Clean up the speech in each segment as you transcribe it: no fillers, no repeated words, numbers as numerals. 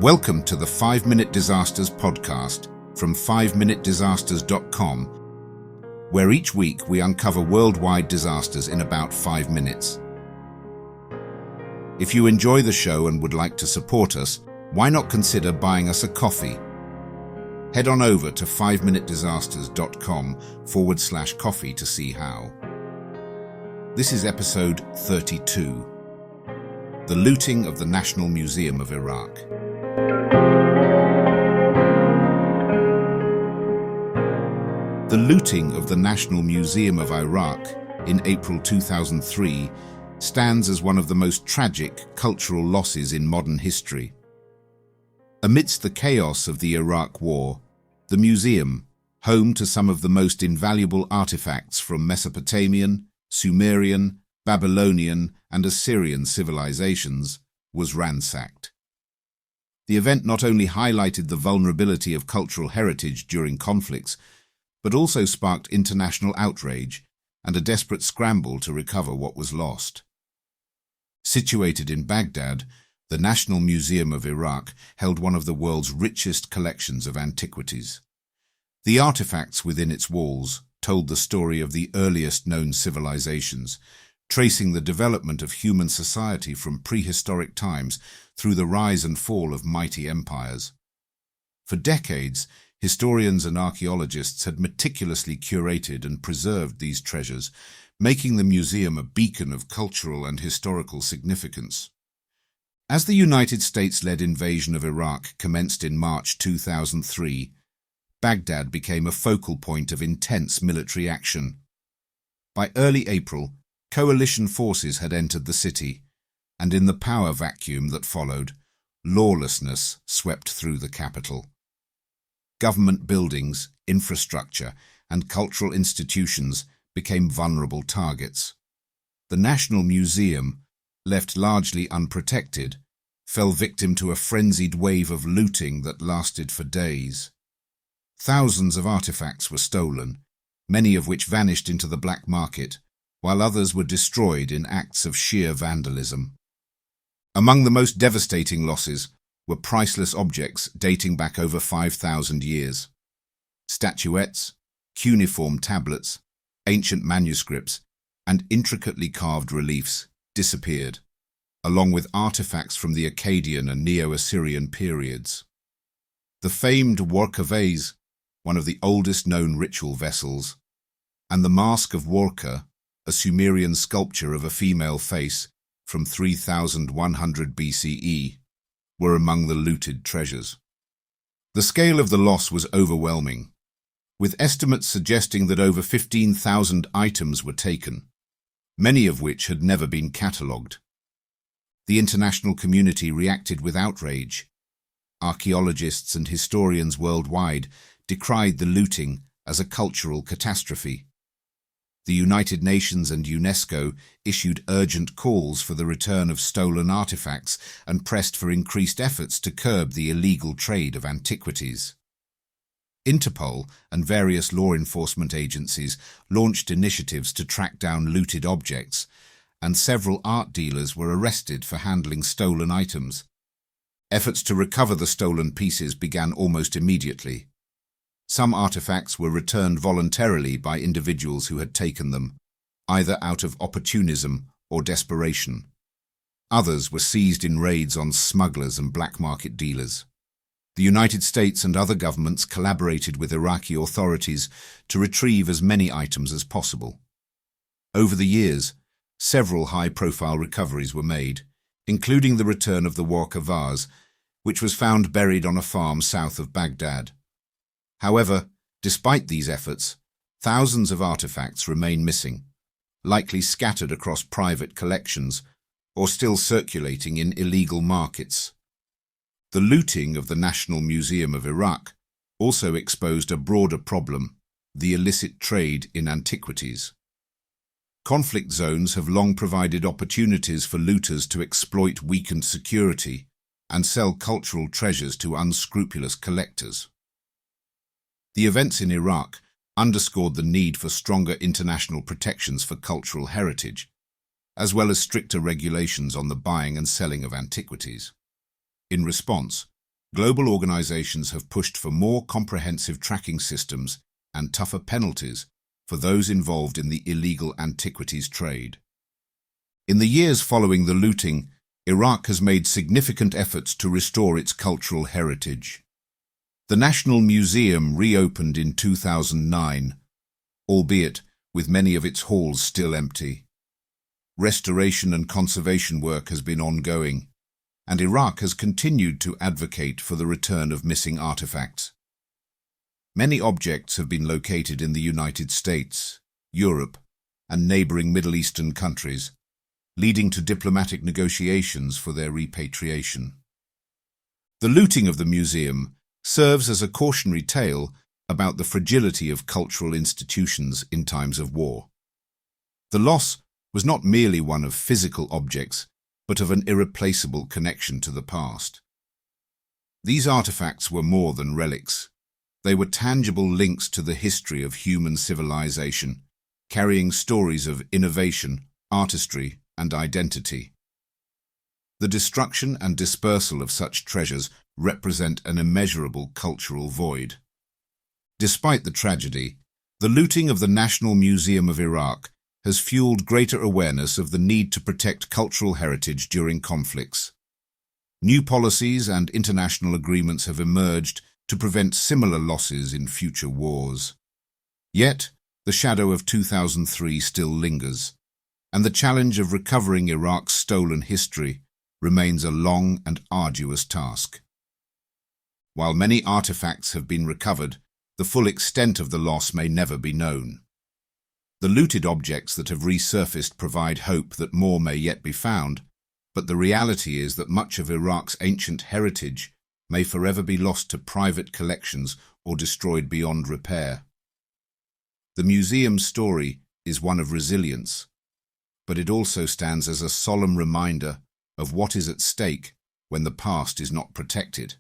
Welcome to the 5-Minute Disasters podcast from 5minutedisasters.com, where each week we uncover worldwide disasters in about 5 minutes. If you enjoy the show and would like to support us, why not consider buying us a coffee? Head on over to 5minutedisasters.com/coffee to see how. This is episode 32. The looting of the National Museum of Iraq. The looting of the National Museum of Iraq in April 2003 stands as one of the most tragic cultural losses in modern history. Amidst the chaos of the Iraq War, the museum, home to some of the most invaluable artifacts from Mesopotamian, Sumerian, Babylonian, and Assyrian civilisations, was ransacked. The event not only highlighted the vulnerability of cultural heritage during conflicts, but also sparked international outrage and a desperate scramble to recover what was lost. Situated in Baghdad, the National Museum of Iraq held one of the world's richest collections of antiquities. The artefacts within its walls told the story of the earliest known civilizations, tracing the development of human society from prehistoric times through the rise and fall of mighty empires. For decades, historians and archaeologists had meticulously curated and preserved these treasures, making the museum a beacon of cultural and historical significance. As the United States-led invasion of Iraq commenced in March 2003, Baghdad became a focal point of intense military action. By early April, coalition forces had entered the city, and in the power vacuum that followed, lawlessness swept through the capital. Government buildings, infrastructure, and cultural institutions became vulnerable targets. The National Museum, left largely unprotected, fell victim to a frenzied wave of looting that lasted for days. Thousands of artifacts were stolen, many of which vanished into the black market, while others were destroyed in acts of sheer vandalism. Among the most devastating losses were priceless objects dating back over 5,000 years. Statuettes, cuneiform tablets, ancient manuscripts, and intricately carved reliefs disappeared, along with artifacts from the Akkadian and Neo-Assyrian periods. The famed Worka vase, one of the oldest known ritual vessels, and the Mask of Worka, a Sumerian sculpture of a female face from 3100 BCE, were among the looted treasures. The scale of the loss was overwhelming, with estimates suggesting that over 15,000 items were taken, many of which had never been catalogued. The international community reacted with outrage. Archaeologists and historians worldwide decried the looting as a cultural catastrophe. The United Nations and UNESCO issued urgent calls for the return of stolen artifacts and pressed for increased efforts to curb the illegal trade of antiquities. Interpol and various law enforcement agencies launched initiatives to track down looted objects, and several art dealers were arrested for handling stolen items. Efforts to recover the stolen pieces began almost immediately. Some artifacts were returned voluntarily by individuals who had taken them, either out of opportunism or desperation. Others were seized in raids on smugglers and black market dealers. The United States and other governments collaborated with Iraqi authorities to retrieve as many items as possible. Over the years, several high-profile recoveries were made, including the return of the Worka vase, which was found buried on a farm south of Baghdad. However, despite these efforts, thousands of artifacts remain missing, likely scattered across private collections or still circulating in illegal markets. The looting of the National Museum of Iraq also exposed a broader problem: the illicit trade in antiquities. Conflict zones have long provided opportunities for looters to exploit weakened security and sell cultural treasures to unscrupulous collectors. The events in Iraq underscored the need for stronger international protections for cultural heritage, as well as stricter regulations on the buying and selling of antiquities. In response, Global organizations have pushed for more comprehensive tracking systems and tougher penalties for those involved in the illegal antiquities trade. In the years following the looting, Iraq has made significant efforts to restore its cultural heritage. The National Museum reopened in 2009, albeit with many of its halls still empty. Restoration and conservation work has been ongoing, and Iraq has continued to advocate for the return of missing artifacts. Many objects have been located in the United States, Europe, and neighboring Middle Eastern countries, leading to diplomatic negotiations for their repatriation. The looting of the museum serves as a cautionary tale about the fragility of cultural institutions in times of war. The loss was not merely one of physical objects, but of an irreplaceable connection to the past. These artifacts were more than relics. They were tangible links to the history of human civilization, carrying stories of innovation, artistry, and identity. The destruction and dispersal of such treasures represent an immeasurable cultural void. Despite the tragedy, the looting of the National Museum of Iraq has fueled greater awareness of the need to protect cultural heritage during conflicts. New policies and international agreements have emerged to prevent similar losses in future wars. Yet, the shadow of 2003 still lingers, and the challenge of recovering Iraq's stolen history remains a long and arduous task. While many artifacts have been recovered, the full extent of the loss may never be known. The looted objects that have resurfaced provide hope that more may yet be found, but the reality is that much of Iraq's ancient heritage may forever be lost to private collections or destroyed beyond repair. The museum's story is one of resilience, but it also stands as a solemn reminder of what is at stake when the past is not protected.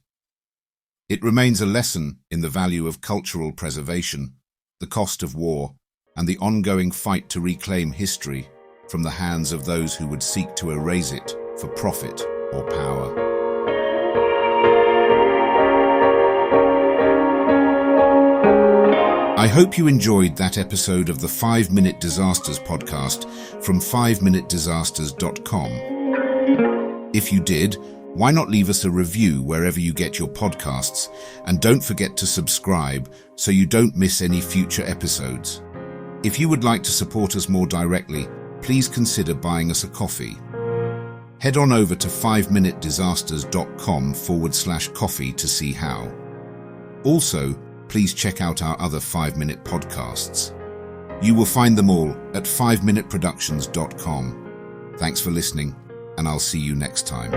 It remains a lesson in the value of cultural preservation, the cost of war, and the ongoing fight to reclaim history from the hands of those who would seek to erase it for profit or power. I hope you enjoyed that episode of the 5-Minute Disasters podcast from 5minutedisasters.com. If you did, why not leave us a review wherever you get your podcasts, and don't forget to subscribe so you don't miss any future episodes. If you would like to support us more directly, please consider buying us a coffee. Head on over to 5minutedisasters.com/coffee to see how. Also, please check out our other 5-minute podcasts. You will find them all at 5minuteproductions.com. Thanks for listening, and I'll see you next time.